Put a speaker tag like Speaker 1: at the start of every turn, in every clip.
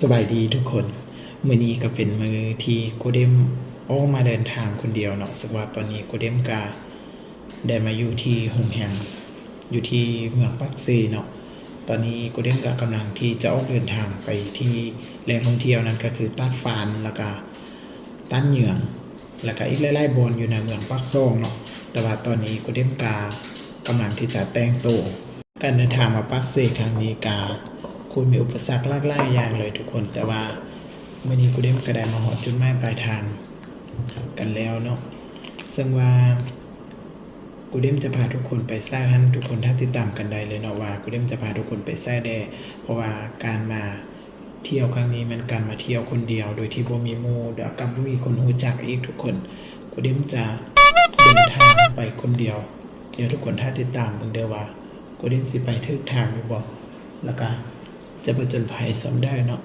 Speaker 1: สบายดีทุกคนมื้อนี้ก็เป็นมื้อที่โกเดมออกมาเดินทางคนเดียวเนาะซึ่งว่าตอนนี้โกเดมก็ได้มาอยู่ที่โรงแรมอยู่ที่เมืองปักเซเนาะตอนนี้โกเดมก็กำลังที่จะออกเดินทางไปที่แหล่งท่องเที่ยวนั้นก็คือตาดฟานแล้วก็ต้านเหยืองแล้วก็อีกหลายๆบอนอยู่ในเมืองปักซ่องเนาะแต่ว่าตอนนี้โกเดมก็กำลังที่จะแต่งตัวการเดินทางมาปักเซครั้งนี้ก็คุณมีอุปสรรคหลากหลายอย่างเลยทุกคนแต่ว่าเมื่อนี้กูได้กระไดมาหอดจุดหมายปลายทางกันแล้วเนาะซึ่งว่ากูเดมจะพาทุกคนไปซ่าฮันทุกคนถ้าติดตามกันได้เลยเนาะว่ากูเดมจะพาทุกคนไปซ่าแดเพราะว่าการมาเที่ยวครั้งนี้มันการมาเที่ยวคนเดียวโดยที่บ่มีหมู่เดี๋ยวกับบ่มีคนรู้จักอีกทุกคนกูเดมจะเดินทางไปคนเดียวเดี๋ยวทุกคนถ้าติดตามเบิ่งเด้อว่ากูเดมสิไปถึงทางหรือบ่แล้วก็จะผจญภัยซ้ำได้เนาะ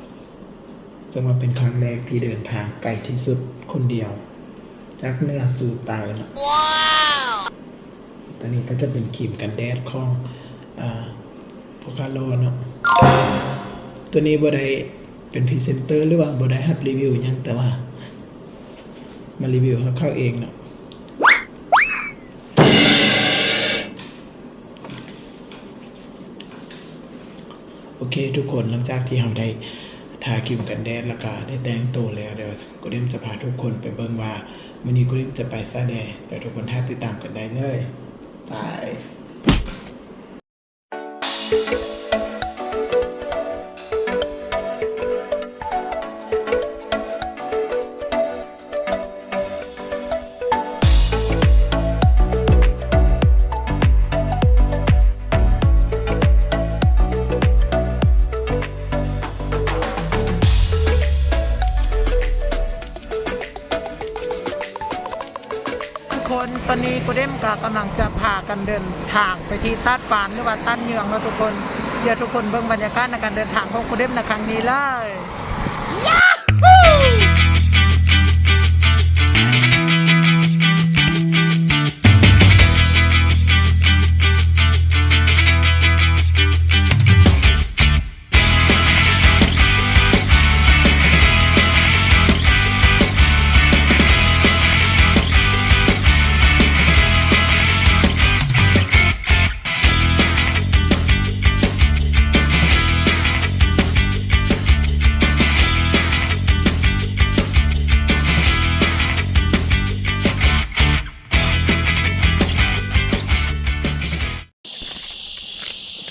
Speaker 1: ซึ่งว่าเป็นครั้งแรกที่เดินทางไกลที่สุดคนเดียวจากเหนือสู่ใต้เนาะว้าวตอนนี้ก็จะเป็นครีมกันแดดของโพคาโลเนาะตัวนี้บ่ได้เป็นพรีเซนเตอร์หรือว่าบ่ได้รับรีวิวหยังแต่ว่ามารีวิวเข้าเองเนาะโอเคทุกคนหลังจากที่เราได้ทาครีมกันแดดแล้วก็ได้แต่งตัวแล้วเดี๋ยวกูเดมจะพาทุกคนไปเบิ่งว่ามื้อนี้กูเดมจะไปซะแดเดี๋ยวทุกคนถ้าติดตามกันได้เลยไปตอนนี้กูเดมก็กำลังจะพากันเดินทางไปที่ตาดฟานหรือว่าต้านเหยืองแล้วทุกคนเดี๋ยวทุกคนเบิ่งบรรยากาศในการเดินทางของกูเดมในครั้งนี้เลย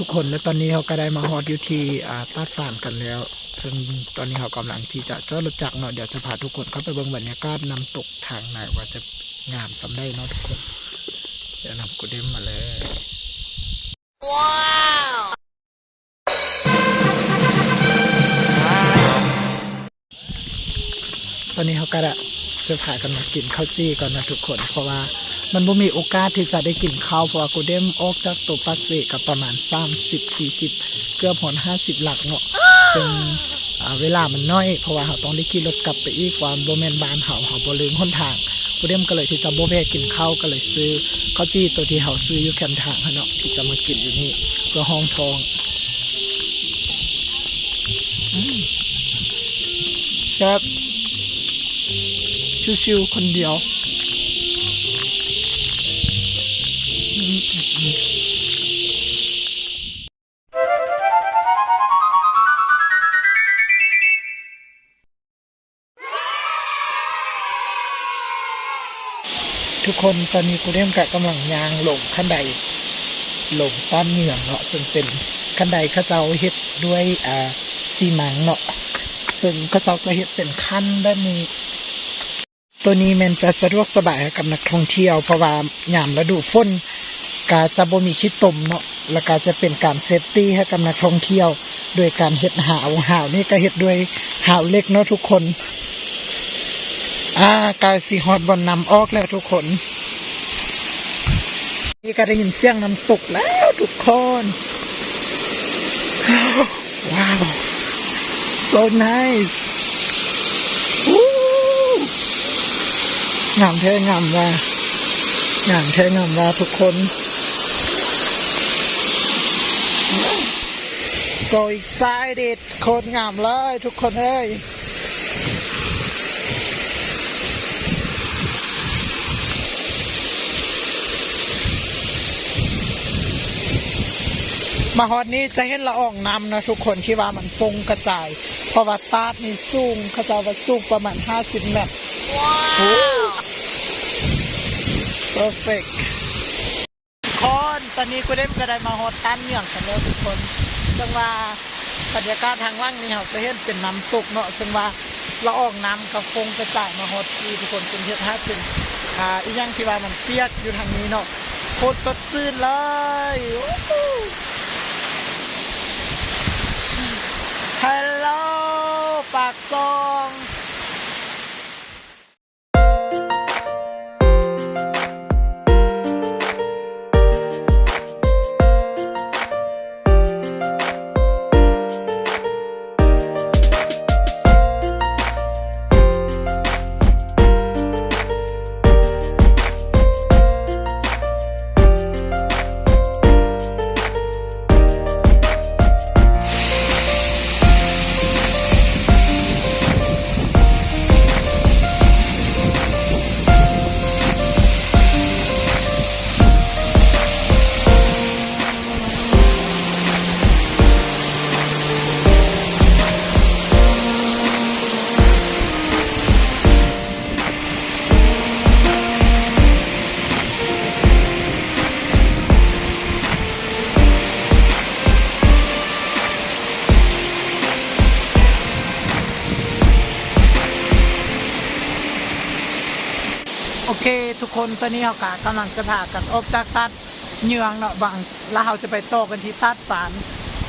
Speaker 1: ทุกคนและตอนนี้เขาก็ได้มาฮอดอยู่ที่ตาดฟานกันแล้วซึ่งตอนนี้เขากำลังที่จะจอดรถจักรเนาะเดี๋ยวจะพาทุกคนเข้าไปเบิ่งบรรยากาศน้ำตกทางไหนว่าจะงามสำได้เนาะทุกคนเดี๋ยวนำกูเดมมาเลยว้าวตอนนี้เขาก็จะพากันมากินข้าวจี้ก่อนนะทุกคนเพราะว่ามันบ่มีโอกาสที่จะได้กินข้าวเพราะว่ากูเดมออกจากตัวปักเสกับประมาณ30-40เกือบหอน50หลักเนาะซึ่งเวลามันน้อยเพราะว่าเราต้องได้ขี่รถกลับไปอีกว่าบ่แม่นบ้านเราบ่ลืมหนทางกูเดมก็เลยที่จะบ่แวะกินข้าวก็เลยซื้อข้าวจี้ตัวที่เราซื้ออยู่แคมป์ทางเนาะที่จะมากินอยู่นี่เพื่อห้องทองครับชิวๆคนเดียวทุกคนตอนนี้กูเริ่มกำลังยางลงขั้นใดลงต้านเหนืองเนาะซึ่งเป็นขั้นใดเขาเจ้าเฮ็ดด้วยซีมังเนาะซึ่งเขาเจ้าจะเฮ็ดเป็นขั้นด้านนี้ตัวนี้มันจะสะดวกสบายกับนักท่องเที่ยวเพราะว่ายามฤดูฝนก็จะบ่มีขี้ตมเนาะแล้วก็จะเป็นการเซฟตี้ให้กับนักท่องเที่ยวโดยการเฮ็ดหาวนี่ก็เฮ็ดด้วยหาวเล็กเนาะทุกคนกายสีฮอดบอลนำออกแล้วทุกคนนี่ก็ได้ยินเสียงน้ำตกแล้วทุกคนว้าว so nice งามแท้งามว่างามแท้งามว่าทุกคน so excited โคตรงามเลยทุกคนเอ้ยมาฮอดนี้จะเห็นละอองน้ำนะทุกคนที่ว่ามันฟงกระจายเพราะว่าตาดนี่สูงเขาจะว่าสูงประมาณ50 เมตรว้าว perfect คนตอนนี้กูได้มาฮอดต้านเมืองกันแล้วทุกคนซึ่งว่าบรรยากาศทางล่างนี่เราจะเห็นเป็นน้ำตกเนาะซึ่งว่าละอองน้ำกับฟงกระจายมาฮอดที่ทุกคนเป็นเฮ็ดให้เป็นอีกอย่างที่ว่ามันเปียกอยู่ทางนี้เนาะโคตรสดชื่นเลยฮัลโหลปากซองโอเคทุกคนตอนนี้เรากำลังจะพากันออกจากตัดเหยืองเนาะบางแล้วเราจะไปโตกันที่ตัดฝาน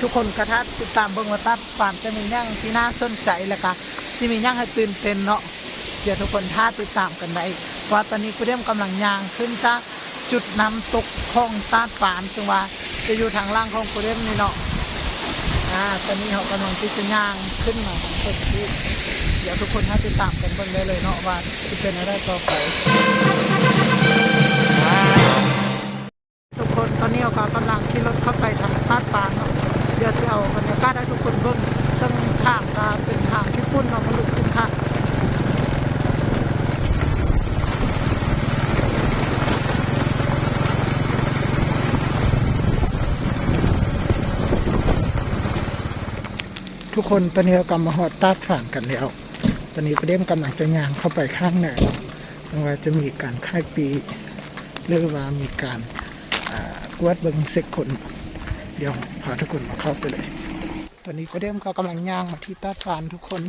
Speaker 1: ทุกคนกระทัดติดตามเบิ่งว่าตัดฝานจะมีย่างที่น่าสนใจแล้วก็ที่มีย่างให้ตื่นเต้นเนาะเดี๋ยวทุกคนท่าติดตามกันได้ว่าตอนนี้กูเริ่มกำลังย่างขึ้นจากจุดน้ำตกของตัดฝานซึ่งว่าจะอยู่ทางล่างของกูเริ่มนี่เนาะตอนนี้เขากำลังที่จะย่างขึ้นมาทางต้นที่เดี๋ยวทุกคนถ้าติดตามกันเบิ่งได้เลยเนาะว่าจะเป็นอะไรต่อไปทุกคนตอนนี้เรากำลังขี่รถเข้าไปทางตัดฝานเนาะเดี๋ยวจะเอาบรรยากาศให้ทุกคนเบิ่งซึ่งทางก็เป็นทางที่พุ่นเนาะมันลุกขึ้นค่ะทุกคนตอนนี้เรากำลังมาฮอดตัดฝานกันแล้วตอนนี้ประเด็นกำลังจะย่างเข้าไปข้างในซึ่งว่าจะมีการค่ายปีหรือว่ามีการกวดเบิ้งเซ็กคนเดี๋ยวพาทุกคนมาเข้าไปเลยตอนนี้ประเด็นเขากำลังย่างมาที่ตัดฝานทุกคน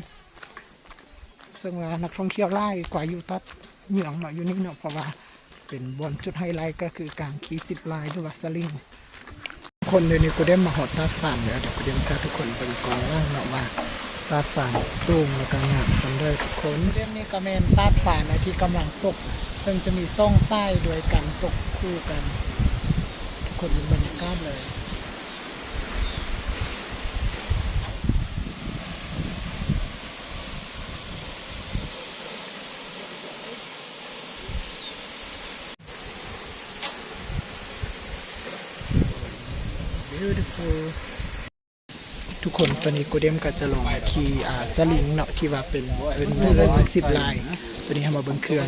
Speaker 1: ซึ่งว่านักท่องเที่ยวไล่กว่าอยู่ตัดเหมืองเนาะอยู่นี่เนาะเพราะว่าเป็นบนจุดไฮไลท์ก็คือการขี่ซิปไลน์หรือว่าสลิงคนเดี๋ยวนี้กูได้มาหอดตัดฝานแล้วเดี๋ยวกูเดี๋ยวจะทุกคนไปกองล่างเนาะว่าตัดฝานสูงแล้วก็งามสันเดอร์ทุกคนเรื่องนี้ก็เมนตัดฝานที่กำลังตกซึ่งจะมีซ่องไส้โดยการตกคู่กันทุกคนดูบรรยากาศเลยbeautiful ทุกคนตอนนี้กูเดมก็จะลองขี่สลิงเนาะที่ว่าเป็นซิปไลน์ตัวนี้ทำมาบนเครื่อง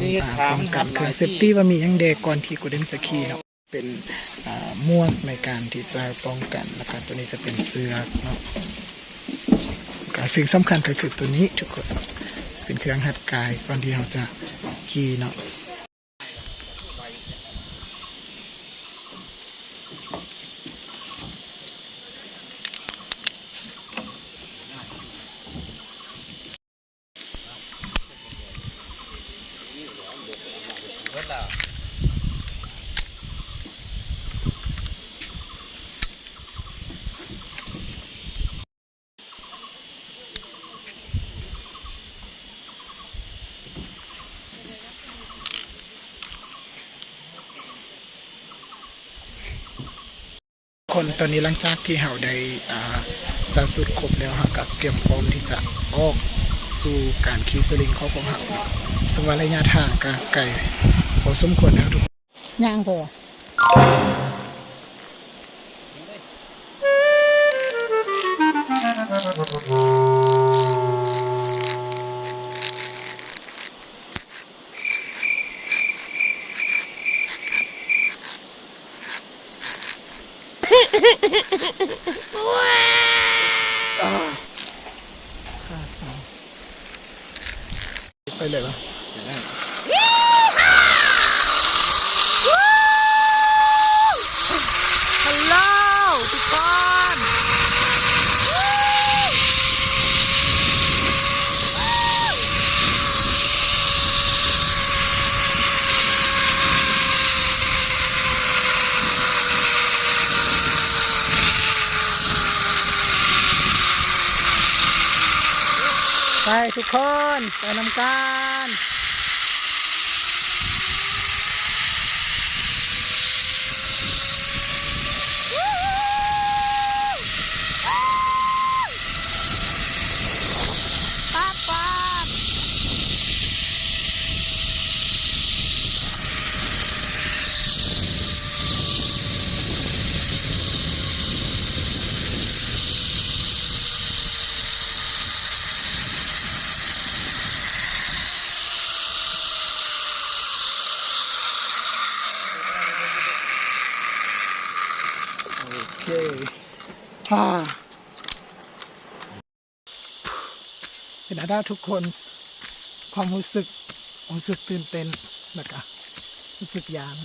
Speaker 1: ป้องกันเครื่องเซฟตี้ว่ามียังเดก่อนที่กูเดมจะขี่เนาะเป็นม่วงในการที่จะป้องกันแล้วก็ตัวนี้จะเป็นเสื้อเนาะสิ่งสำคัญก็คือตัวนี้ทุกคนเป็นเครื่องหัดกายก่อนที่เราจะขี่เนาะคนตอนนี้หลังจากที่เราได้สารสุดครบแล้วเราก็เตรียมพร้อมที่จะออกสู่การขี่สลิงของเราซึ่งว่าระยะทางก็ไกลพอสมควรแล้วทุกย่างพอ ไปเลยวะฮัลโหลทุกคนไปทุกคนไปนำกันป้าป้าโอเคเป็นอะไรทุกคนความรู้สึกตื่นเต้นแล้วก็รู้สึกยาน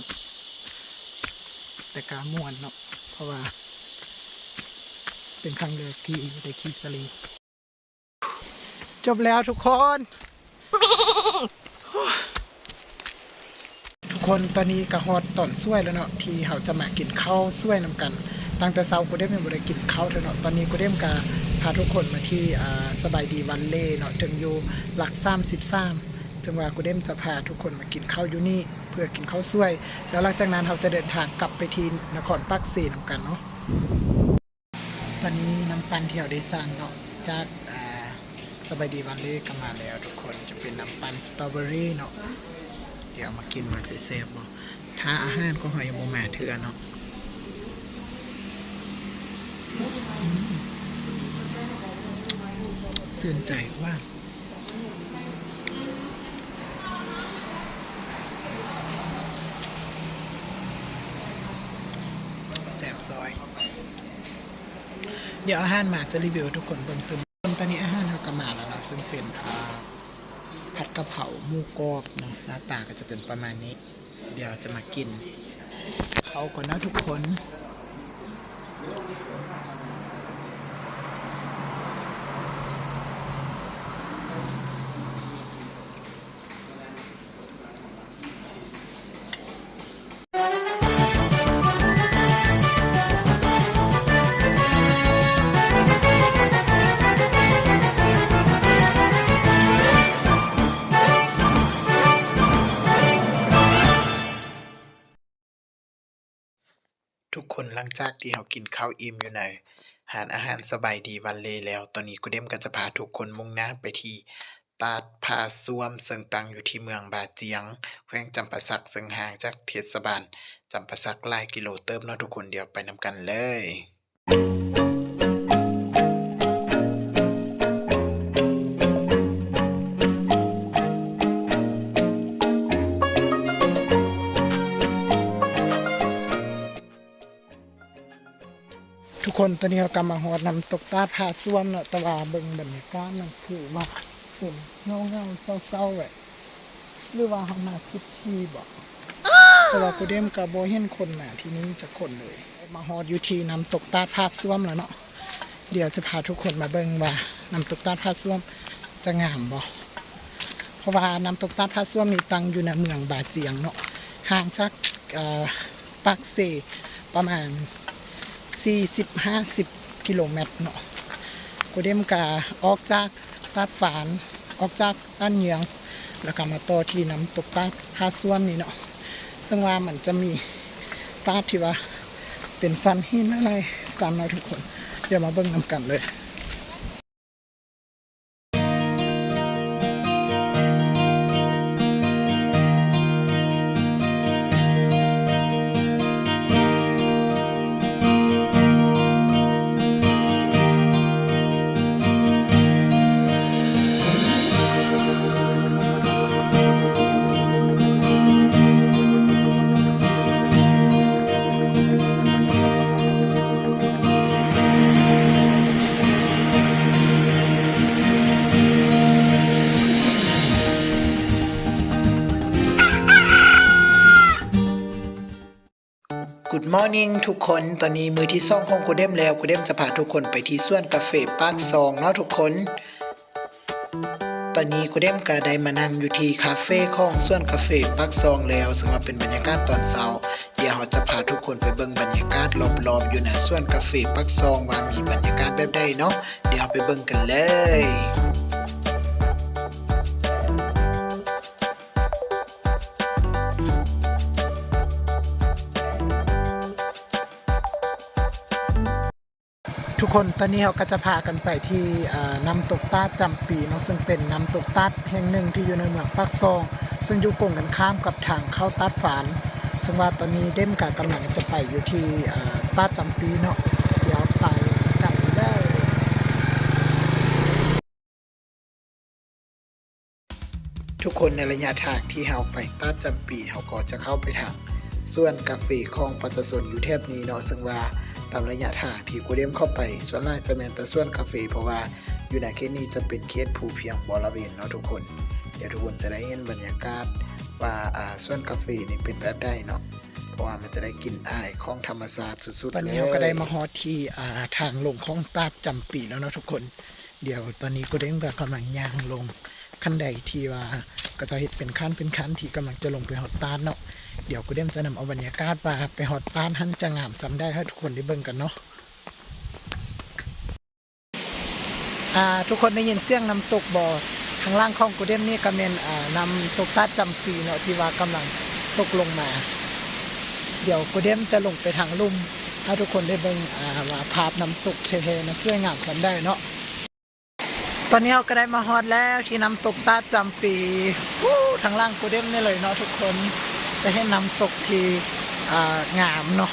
Speaker 1: แต่การม่วนเนาะเพราะว่าเป็นครั้งแรกที่ได้ขี่สลีจบแล้วทุกคนทุกคนตอนนี้กระฮอดตอนช่วยแล้วเนาะที่เขาจะมากินข้าวช่วยนำกันตั้งแต่เช้ากูเด้ยังบ่ได้กินข้าวเนาะตอนนี้กูเด้มกาพาทุกคนมาที่สบายดีวันเล่เนาะถึงอยู่หลัก33จังหวะกูเด้มจะพาทุกคนมากินข้าวอยู่นี่เพื่อกินข้าวช่วยแล้วหลังจากนั้นเราจะเดินทางกลับไปที่นครปักสีนำกันเนาะตอนนี้น้ำปั่นที่เราได้สั่งเนาะจากสบายดีวันเล่ก็มาแล้วทุกคนจะเป็นน้ำปั่นสตรอเบอรี่เนาะเดี๋ยวมากินมาเซฟๆเนาะถ้าอาหารก็หอยโมแม่เถื่อเนาะสื่นใจว่าแสบซอยเดี๋ยวอาหารมาจะรีวิวทุกคนเบิ่งตึมตอนนี้อาหารเราก็มาแล้วนะซึ่งเป็นผัดกะเพราหมูกรอบเนาะหน้าตาก็จะเป็นประมาณนี้เดี๋ยวจะมากินเขาก่อนนะทุกคนทุกคนหลังจากที่เรากินข้าวอิ่มอยู่ในอาหารสบายดีวันเลแล้วตอนนี้กูเด้มก็จะพาทุกคนมุ่งหน้าไปที่ตาดผาซ่วมซึ่งตั้งอยู่ที่เมืองบาเจียงแขวงจำปาสักซึ่งห่างจากเทศบาลจำปาสักหลายกิโลเติมเนาะทุกคนเดี๋ยวไปนำกันเลยทุกคนตอนนี้เรากำลังหอดน้ำตกตาผาซ่วมเนาะแต่ว่าเบิ่งบรรยากาศมันคือว่าเป็นเงาเศร้าๆแบบหรือว่าเขามาคิดที่บอกแต่ว่ากูเด้มกับโบเห็นคนมาที่นี้จะคนเลยมาหอดอยู่ที่น้ำตกตาผาซ่วมแล้วเนาะเดี๋ยวจะพาทุกคนมาเบิ่งว่าน้ำตกตาผาซ่วมจะงามบ่เพราะว่าน้ำตกตาผาซ่วมนี่ตั้งอยู่ในเมืองบาเจียงเนาะห่างจากปักเซประมาณ40-50 กิโลเมตรเนาะกูเด้มกาออกจากตาดฝานออกจากต้านเยืองแล้วก็มาต่อที่น้ำตกตาดผาซ่วมนี่เนาะซึ่งว่ามันจะมีตาดที่ว่าเป็นสันหินอะไรตามเราทุกคนเดี๋ยวมาเบิ่งนำกันเลย ท Morning ทุกคนตอนนี้มือที่2ของกูเด้มแล้วกูเด้มจะพาทุกคนไปที่สวนกาแฟปากซองเนาะทุกคนตอนนี้กูเด้มก็ได้มานั่งอยู่ที่คาเฟ่ของสวนกาแฟปากซองแล้วซึ่งว่าเป็นบรรยากาศตอนเช้าเดี๋ยวเราจะพาทุกคนไปเบิ่งบรรยากาศรอบๆอยู่ในสวนกาแฟปากซองว่ามีบรรยากาศแบบใดเนาะเดี๋ยวไปเบิ่งกันเลยทุกคนตอนนี้เราก็จะพากันไปที่น้ำตกตาดจำปีเนาะซึ่งเป็นน้ำตกตาดแห่งหนึ่งที่อยู่ในเมืองปากซองซึ่งอยู่ตรงกันข้ามกับทางเข้าตาดฝานซึ่งว่าตอนนี้เด้มกำลังจะไปอยู่ที่ตาดจำปีเนาะเดี๋ยวไปกันได้ทุกคนในระยะทางที่เราไปตาดจำปีเราก็จะเข้าไปทางส่วนกาแฟของประชาชนอยู่แถบนี้เนาะซึ่งว่าตามระยะทางที่กูเด้มเข้าไปส่วนมากจะเป็นแต่ส่วนกาแฟเพราะว่าอยู่ในเขตนี้จะเป็นเขตภูเพียงบริเวณเนาะทุกคนเดี๋ยวทุกคนจะได้เห็นบรรยากาศว่าส่วนกาแฟนี่เป็นแบบใดเนาะเพราะว่ามันจะได้กินอ้ายของธรรมชาติสุดๆตอนนี้เราก็ได้มาฮอดที่ทางลงของตาดจำปีแล้วเนาะทุกคนเดี๋ยวตอนนี้กูเด้มก็กำลังย่างลงขั้นใดที่ว่าก็จะเห็นเป็นขั้นที่กำลังจะลงไปฮอดตาดเนาะเดี๋ยวกูเด้มจะนำเอาบรรยากาศว่าไปฮอดตาดหันจะงามซ้ำได้ให้ทุกคนได้เบิ่งกันเนาะทุกคนได้ยินเสียงน้ำตกบ่ข้างล่างของกูเด้มนี่ก็เป็นน้ำตกตาดจำปีเนาะที่ว่ากำลังตกลงมาเดี๋ยวกูเด้มจะลงไปทางลุ่มให้ทุกคนได้เบิ่งว่าภาพน้ำตกเท่ๆนะสวยงามซ้ำได้เนาะตอนนี้เราก็ได้มาฮอดแล้วที่น้ำตกตาดจำปีทางล่างกูเด้มนี่เลยเนาะทุกคนจะให้น้ำตกที่งามเนาะ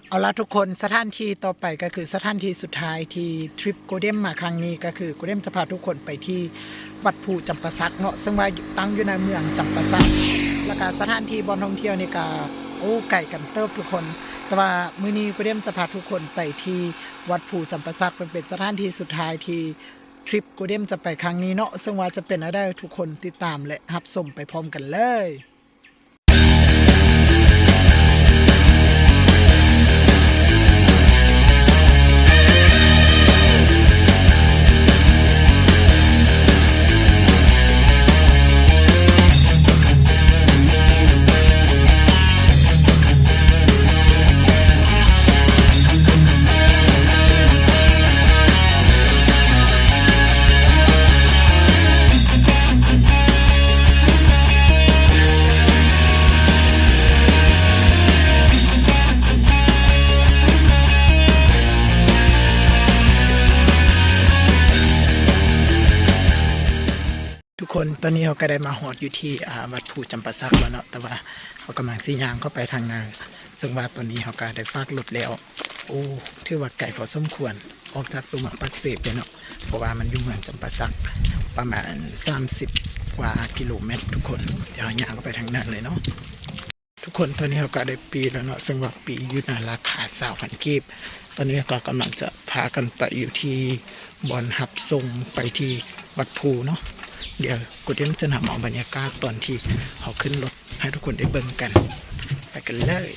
Speaker 1: เอาละทุกคนสถานที่ต่อไปก็คือสถานที่สุดท้ายที่ทริปโกเด้มมาครั้งนี้ก็คือโกเด้มจะพาทุกคนไปที่วัดภูจำปาสักเนาะซึ่งว่าตั้งอยู่ในเมืองจำปาสักแล้วก็สถานที่บอนท่องเที่ยวนี่ก็ไก่กันเติบทุกคนแต่ว่ามื้อนี้โกเด้มจะพาทุกคนไปที่วัดภูจำปาสักเป็นสถานที่สุดท้ายที่ทริปโกเด้มจะไปครั้งนี้เนาะซึ่งว่าจะเป็นอะไรทุกคนติดตามและรับชมไปพร้อมกันเลยทุกคนตอนนี้เขาก็ได้มาฮอดอยู่ที่วัดภูจำปาสักแล้วเนาะแต่ว่าเขากำลังสีย่างเข้าไปทางนาซึ่งว่าตอนนี้เขาก็ได้ฟากรถแล้วถือว่าไก่พอสมควรออกจากตัวเมืองปักเสพเลยเนาะเพราะว่ามันอยู่เมืองจำปาสักประมาณ30 กว่ากิโลเมตรทุกคนเดี๋ยวย่างเข้าไปทางนั้นเลยเนาะทุกคนตอนนี้เขาก็ได้ปีแล้วเนาะซึ่งว่าปีอยู่ในราคา20,000 กีบตอนนี้ก็กำลังจะพากันไปอยู่ที่บอนหับส่งไปที่วัดภูเนาะเดี๋ยวกูเด้มจะนำเอาบรรยากาศตอนที่เขาขึ้นรถให้ทุกคนได้เบิ่งกันไปกันเลย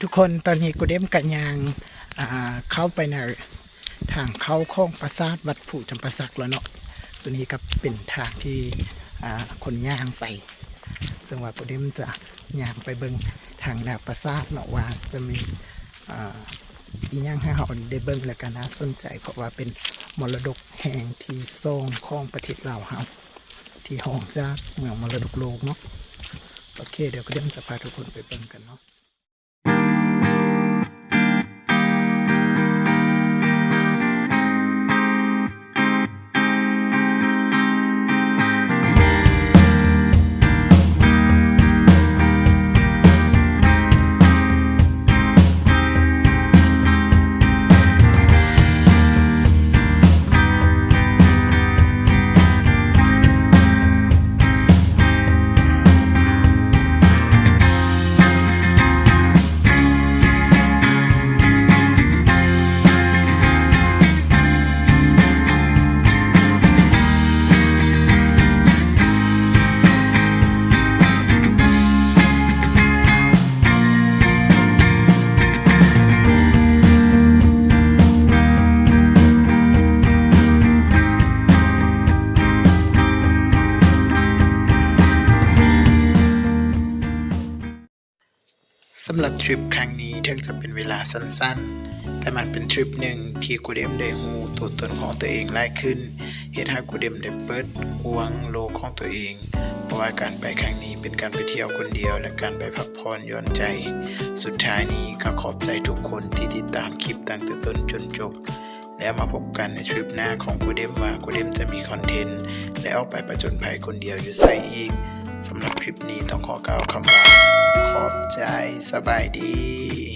Speaker 1: ทุกคนตอนนี้กูเด้มกันยางเข้าไปในทางเข้าของปราสาทวัดภูจำปาสักแล้วเนาะตัวนี้ก็เป็นทางที่คนย่างไปซึ่งว่ากูเด้มจะย่างไปเบิ่งทางแนวปราสาทเนาะว่าจะมีอีกอย่างให้เราได้เบิ่งแล้วก็น่าสนใจเพราะว่าเป็นมรดกแห่งที่2ของประเทศลาวเฮาที่ห้องจากเมืองมรดกโลกเนาะต โอเคเดี๋ยวก็เดี๋ยวจะพาทุกคนไปเบิ่งกันเนาะสำหรับทริปครั้งนี้ถึงจะเป็นเวลาสั้นๆแต่มันเป็นทริปหนึ่งที่กูเดมได้ฮู้ตัวตนของตัวเองหลายขึ้นเฮ็ดให้กูเดมได้เปิดกว้างโลกของตัวเองเพราะว่าการไปครั้งนี้เป็นการไปเที่ยวคนเดียวและการไปพักผ่อนหย่อนใจสุดท้ายนี้ก็ขอบใจทุกคนที่ติดตามคลิปตั้งแต่ต้นจนจบแล้วมาพบกันในทริปหน้าของกูเดมว่ากูเดมจะมีคอนเทนต์และออกไปประจนภัยคนเดียวอยู่ไสอีกสำหรับคลิปนี้ต้องขอกล่าวคำว่าขอบใจสบายดี